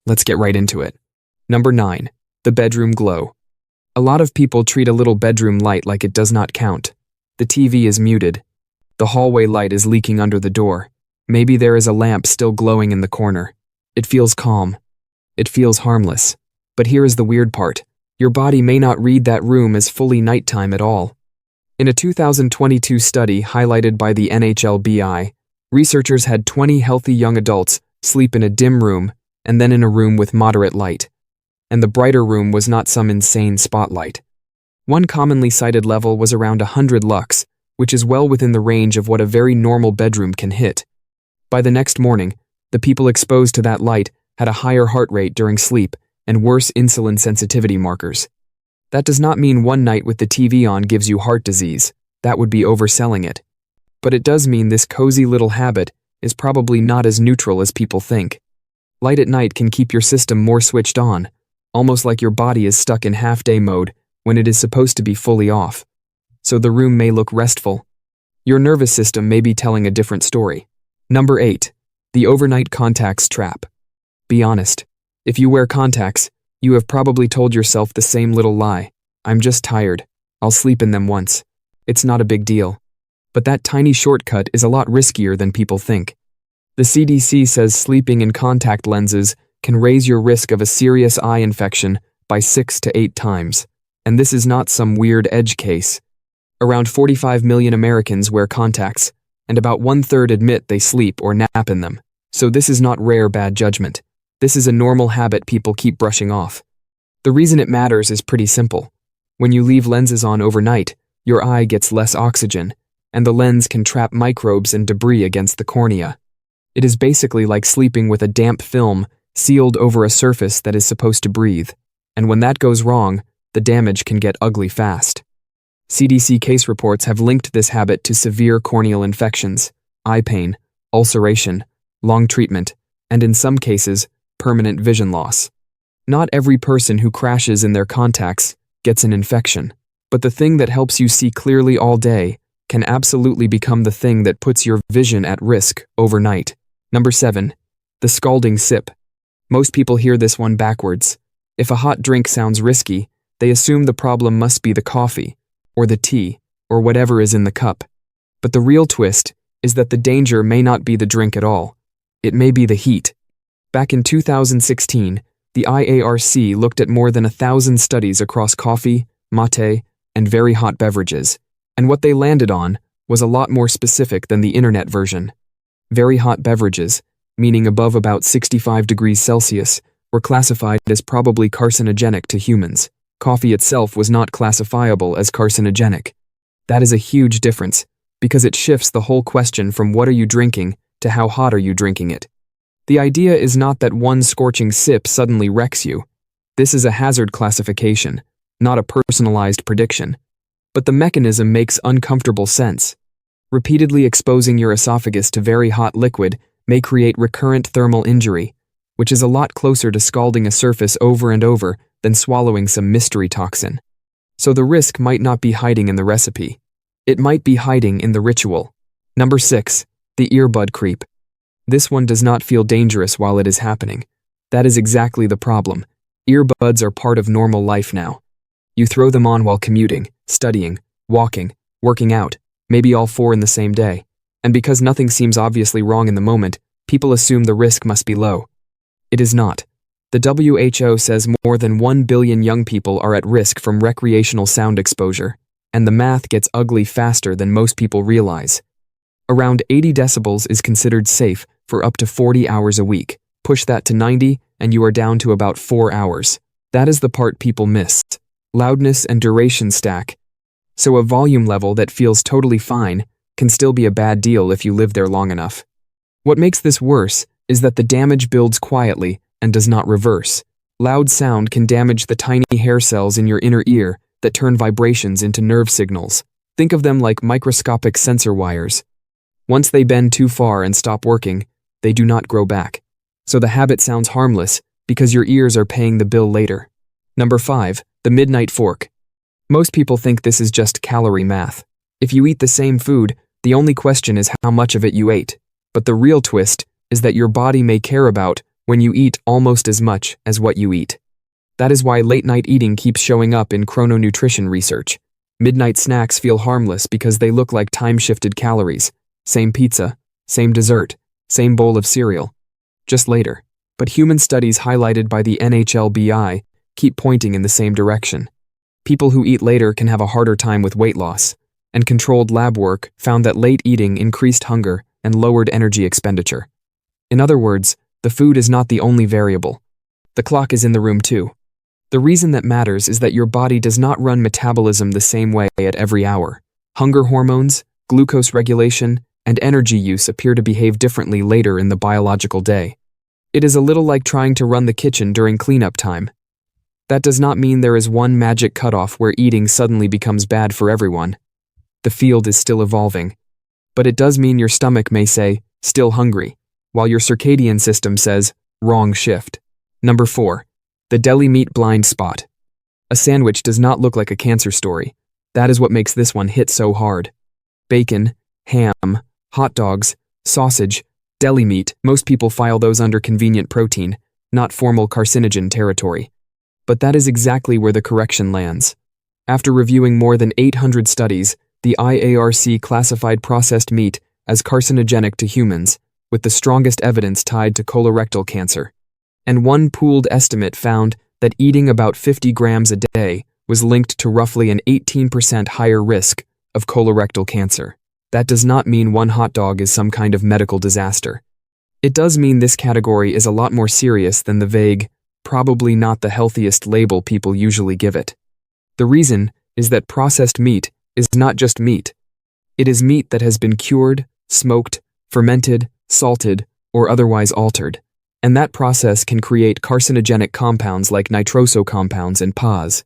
Let's get right into it. Number 9. The bedroom glow. A lot of people treat a little bedroom light like it does not count. The TV is muted. The hallway light is leaking under the door. Maybe there is a lamp still glowing in the corner. It feels calm. It feels harmless. But here is the weird part. Your body may not read that room as fully nighttime at all. In a 2022 study highlighted by the NHLBI, researchers had 20 healthy young adults sleep in a dim room and then in a room with moderate light. And the brighter room was not some insane spotlight. One commonly cited level was around 100 lux, which is well within the range of what a very normal bedroom can hit. By the next morning, the people exposed to that light had a higher heart rate during sleep and worse insulin sensitivity markers. That does not mean one night with the TV on gives you heart disease. That would be overselling it. But it does mean this cozy little habit is probably not as neutral as people think. Light at night can keep your system more switched on, almost like your body is stuck in half-day mode when it is supposed to be fully off. So the room may look restful. Your nervous system may be telling a different story. Number 8. The overnight contacts trap. Be honest. If you wear contacts, you have probably told yourself the same little lie. I'm just tired. I'll sleep in them once. It's not a big deal. But that tiny shortcut is a lot riskier than people think. The CDC says sleeping in contact lenses can raise your risk of a serious eye infection by 6 to 8 times. And this is not some weird edge case. Around 45 million Americans wear contacts, and about 1/3 admit they sleep or nap in them. So this is not rare bad judgment. This is a normal habit people keep brushing off. The reason it matters is pretty simple. When you leave lenses on overnight, your eye gets less oxygen, and the lens can trap microbes and debris against the cornea. It is basically like sleeping with a damp film sealed over a surface that is supposed to breathe, and when that goes wrong, the damage can get ugly fast. CDC case reports have linked this habit to severe corneal infections, eye pain, ulceration, long treatment, and in some cases, permanent vision loss. Not every person who crashes in their contacts gets an infection, but the thing that helps you see clearly all day can absolutely become the thing that puts your vision at risk overnight. Number 7. The Scalding Sip. Most people hear this one backwards. If a hot drink sounds risky, they assume the problem must be the coffee, or the tea, or whatever is in the cup. But the real twist is that the danger may not be the drink at all. It may be the heat. Back in 2016, the IARC looked at more than 1,000 studies across coffee, mate, and very hot beverages, and what they landed on was a lot more specific than the internet version. Very hot beverages, meaning above about 65 degrees Celsius, were classified as probably carcinogenic to humans. Coffee itself was not classifiable as carcinogenic. That is a huge difference, because it shifts the whole question from what are you drinking to how hot are you drinking it. The idea is not that one scorching sip suddenly wrecks you. This is a hazard classification, not a personalized prediction. But the mechanism makes uncomfortable sense. Repeatedly exposing your esophagus to very hot liquid may create recurrent thermal injury, which is a lot closer to scalding a surface over and over than swallowing some mystery toxin. So the risk might not be hiding in the recipe. It might be hiding in the ritual. Number 6. The Earbud Creep. This one does not feel dangerous while it is happening. That is exactly the problem. Earbuds are part of normal life now. You throw them on while commuting, studying, walking, working out, maybe all 4 in the same day. And because nothing seems obviously wrong in the moment, people assume the risk must be low. It is not. The WHO says more than 1 billion young people are at risk from recreational sound exposure, and the math gets ugly faster than most people realize. Around 80 decibels is considered safe for up to 40 hours a week. Push that to 90, and you are down to about 4 hours. That is the part people miss. Loudness and duration stack. So a volume level that feels totally fine can still be a bad deal if you live there long enough. What makes this worse is that the damage builds quietly and does not reverse. Loud sound can damage the tiny hair cells in your inner ear that turn vibrations into nerve signals. Think of them like microscopic sensor wires. Once they bend too far and stop working, they do not grow back. So the habit sounds harmless because your ears are paying the bill later. Number 5. The midnight fork. Most people think this is just calorie math. If you eat the same food, the only question is how much of it you ate. But the real twist is that your body may care about when you eat almost as much as what you eat. That is why late-night eating keeps showing up in chrononutrition research. Midnight snacks feel harmless because they look like time-shifted calories. Same pizza, same dessert, same bowl of cereal. Just later. But human studies highlighted by the NHLBI keep pointing in the same direction. People who eat later can have a harder time with weight loss, and controlled lab work found that late eating increased hunger and lowered energy expenditure. In other words, the food is not the only variable. The clock is in the room too. The reason that matters is that your body does not run metabolism the same way at every hour. Hunger hormones, glucose regulation, and energy use appear to behave differently later in the biological day. It is a little like trying to run the kitchen during cleanup time. That does not mean there is one magic cutoff where eating suddenly becomes bad for everyone. The field is still evolving. But it does mean your stomach may say, still hungry, while your circadian system says, wrong shift. Number 4. The Deli-Meat blind spot. A sandwich does not look like a cancer story. That is what makes this one hit so hard. Bacon, ham, hot dogs, sausage, Deli-Meat, most people file those under convenient protein, not formal carcinogen territory. But that is exactly where the correction lands. After reviewing more than 800 studies, the IARC classified processed meat as carcinogenic to humans, with the strongest evidence tied to colorectal cancer. And one pooled estimate found that eating about 50 grams a day was linked to roughly an 18% higher risk of colorectal cancer. That does not mean one hot dog is some kind of medical disaster. It does mean this category is a lot more serious than the vague, probably not the healthiest label people usually give it. The reason is that processed meat is not just meat. It is meat that has been cured, smoked, fermented, salted, or otherwise altered. And that process can create carcinogenic compounds like nitroso compounds and PAHs.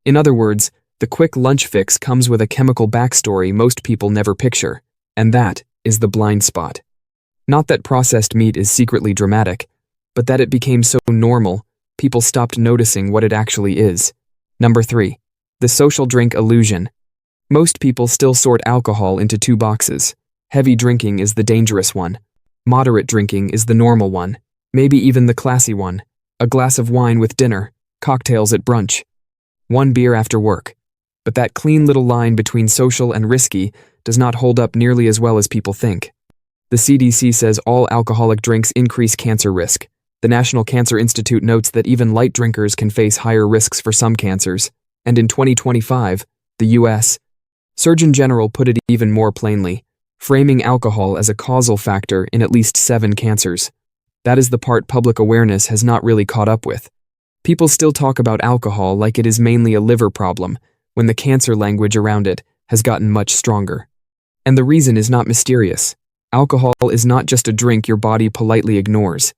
In other words, the quick lunch fix comes with a chemical backstory most people never picture, and that is the blind spot. Not that processed meat is secretly dramatic, but that it became so normal, people stopped noticing what it actually is. Number 3. The social drink illusion. Most people still sort alcohol into 2 boxes. Heavy drinking is the dangerous one. Moderate drinking is the normal one. Maybe even the classy one. A glass of wine with dinner, cocktails at brunch, 1 beer after work. But that clean little line between social and risky does not hold up nearly as well as people think. The CDC says all alcoholic drinks increase cancer risk. The National Cancer Institute notes that even light drinkers can face higher risks for some cancers. And in 2025, the U.S. Surgeon General put it even more plainly, framing alcohol as a causal factor in at least 7 cancers. That is the part public awareness has not really caught up with. People still talk about alcohol like it is mainly a liver problem, when the cancer language around it has gotten much stronger. And the reason is not mysterious. Alcohol is not just a drink your body politely ignores.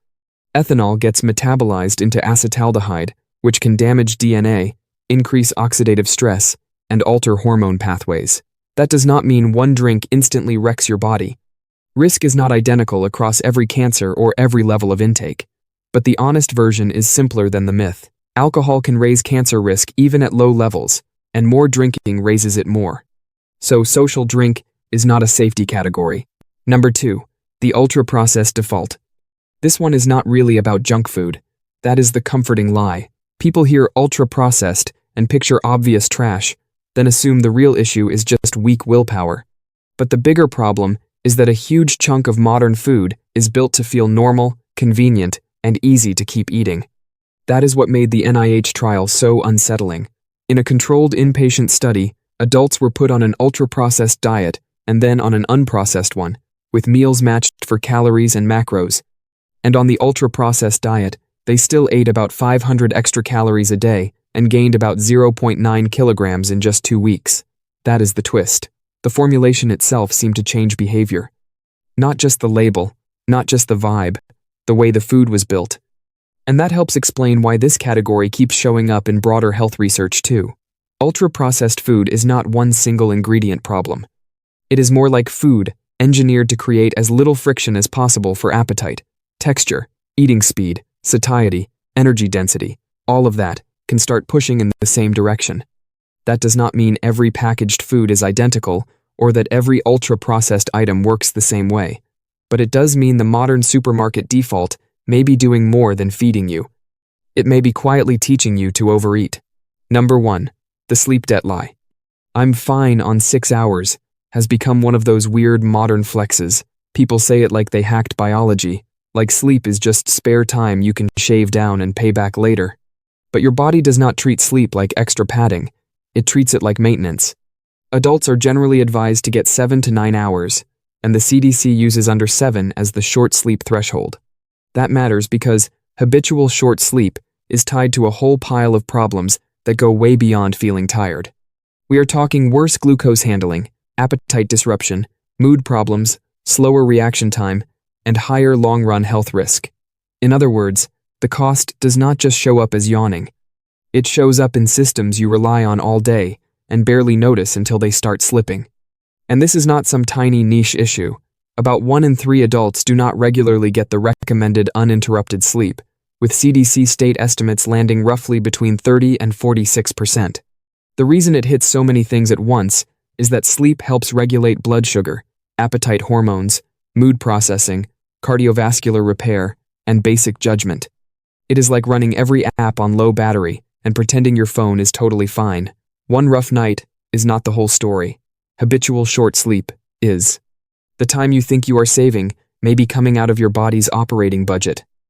Ethanol gets metabolized into acetaldehyde, which can damage DNA, increase oxidative stress, and alter hormone pathways. That does not mean one drink instantly wrecks your body. Risk is not identical across every cancer or every level of intake. But the honest version is simpler than the myth. Alcohol can raise cancer risk even at low levels, and more drinking raises it more. So social drink is not a safety category. Number 2. The ultra-processed default. This one is not really about junk food. That is the comforting lie. People hear ultra-processed and picture obvious trash, then assume the real issue is just weak willpower. But the bigger problem is that a huge chunk of modern food is built to feel normal, convenient, and easy to keep eating. That is what made the NIH trial so unsettling. In a controlled inpatient study, adults were put on an ultra-processed diet and then on an unprocessed one, with meals matched for calories and macros. And on the ultra-processed diet, they still ate about 500 extra calories a day and gained about 0.9 kilograms in just 2 weeks. That is the twist. The formulation itself seemed to change behavior. Not just the label, not just the vibe, the way the food was built. And that helps explain why this category keeps showing up in broader health research too. Ultra-processed food is not one single ingredient problem. It is more like food, engineered to create as little friction as possible for appetite, texture, eating speed, satiety, energy density, all of that can start pushing in the same direction. That does not mean every packaged food is identical or that every ultra-processed item works the same way, but it does mean the modern supermarket default may be doing more than feeding you. It may be quietly teaching you to overeat. Number 1. The sleep debt lie. "I'm fine on 6 hours" has become one of those weird modern flexes. People say it like they hacked biology, like sleep is just spare time you can shave down and pay back later. But your body does not treat sleep like extra padding. It treats it like maintenance. Adults are generally advised to get 7 to 9 hours, and the CDC uses under 7 as the short sleep threshold. That matters because habitual short sleep is tied to a whole pile of problems that go way beyond feeling tired. We are talking worse glucose handling, appetite disruption, mood problems, slower reaction time, and higher long-run health risk. In other words, the cost does not just show up as yawning. It shows up in systems you rely on all day and barely notice until they start slipping. And this is not some tiny niche issue. About 1 in 3 adults do not regularly get the recommended uninterrupted sleep, with CDC state estimates landing roughly between 30 and 46%. The reason it hits so many things at once is that sleep helps regulate blood sugar, appetite hormones, mood processing, cardiovascular repair, and basic judgment. It is like running every app on low battery and pretending your phone is totally fine. One rough night is not the whole story. Habitual short sleep is. The time you think you are saving may be coming out of your body's operating budget.